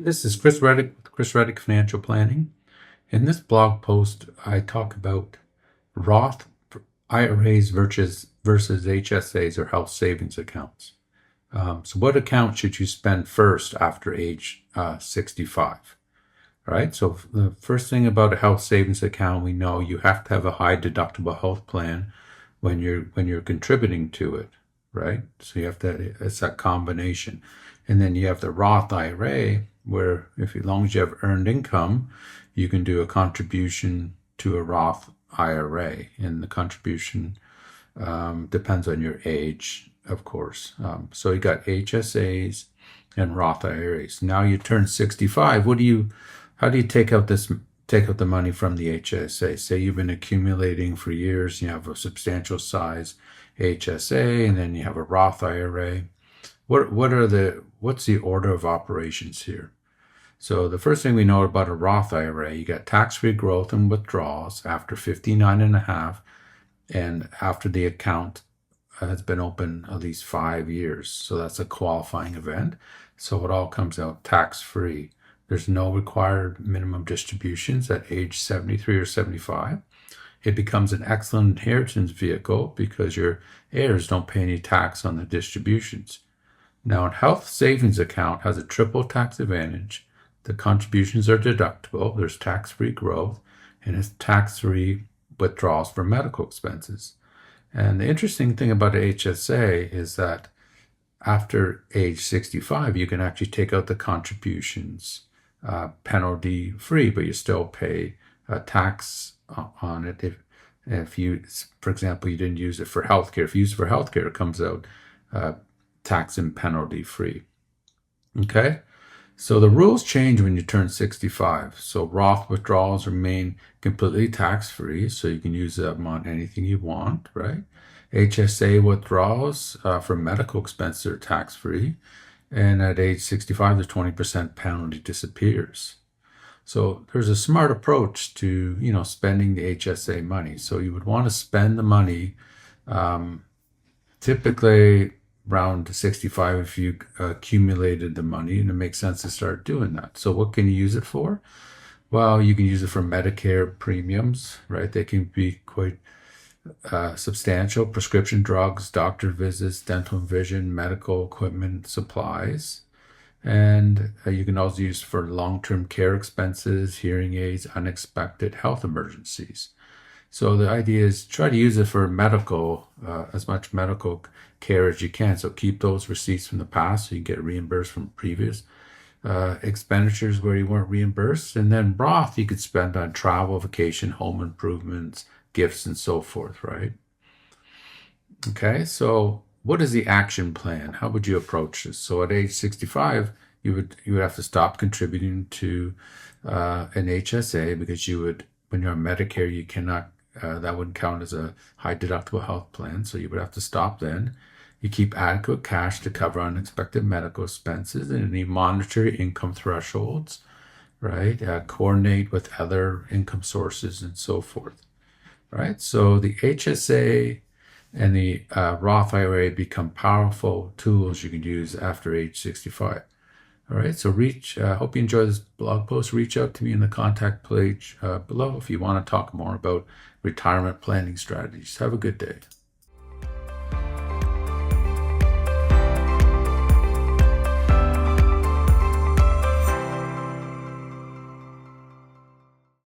This is Chris Reddick with Chris Reddick Financial Planning. In this blog post, I talk about Roth IRAs versus HSAs or health savings accounts. So what account should you spend first after age 65? All right, so the first thing about a health savings account, we know you have to have a high deductible health plan when you're contributing to it, right? So you have to, it's that combination. And then you have the Roth IRA, where as long as you have earned income, you can do a contribution to a Roth IRA. And the contribution depends on your age, of course. So you got HSAs and Roth IRAs. Now you turn 65. How do you take out the money from the HSA? Say you've been accumulating for years, you have a substantial size HSA, and then you have a Roth IRA. What's the order of operations here? So the first thing we know about a Roth IRA, you got tax-free growth and withdrawals after 59 and a half, and after the account has been open at least 5 years. So that's a qualifying event. So it all comes out tax-free. There's no required minimum distributions at age 73 or 75. It becomes an excellent inheritance vehicle because your heirs don't pay any tax on the distributions. Now, a health savings account has a triple tax advantage. The contributions are deductible, there's tax-free growth, and it's tax-free withdrawals for medical expenses. And the interesting thing about an HSA is that after age 65, you can actually take out the contributions penalty-free, but you still pay tax on it if you, for example, you didn't use it for healthcare. If you use it for healthcare, it comes out tax and penalty free. Okay, so the rules change when you turn 65. So Roth withdrawals remain completely tax free, so you can use them on anything you want, right? HSA withdrawals for medical expenses are tax free, and at age 65, the 20% penalty disappears. So there's a smart approach to spending the HSA money. So you would want to spend the money typically around 65 if you accumulated the money, and it makes sense to start doing that. So what can you use it for? Well, you can use it for Medicare premiums, right? They can be quite substantial. Prescription drugs, doctor visits, dental and vision, medical equipment, supplies. And you can also use for long-term care expenses, hearing aids, unexpected health emergencies. So the idea is try to use it for medical, as much medical care as you can. So keep those receipts from the past so you can get reimbursed from previous expenditures where you weren't reimbursed. And then Roth you could spend on travel, vacation, home improvements, gifts, and so forth, right? Okay, so what is the action plan? How would you approach this? So at age 65, you would have to stop contributing to an HSA because when you're on Medicare, you cannot, that wouldn't count as a high deductible health plan. So you would have to stop then. You keep adequate cash to cover unexpected medical expenses, and you monitor your income thresholds, right? Coordinate with other income sources and so forth, right? So the HSA and the Roth IRA become powerful tools you can use after age 65. All right, so hope you enjoy this blog post. Reach out to me in the contact page below if you want to talk more about retirement planning strategies. Have a good day.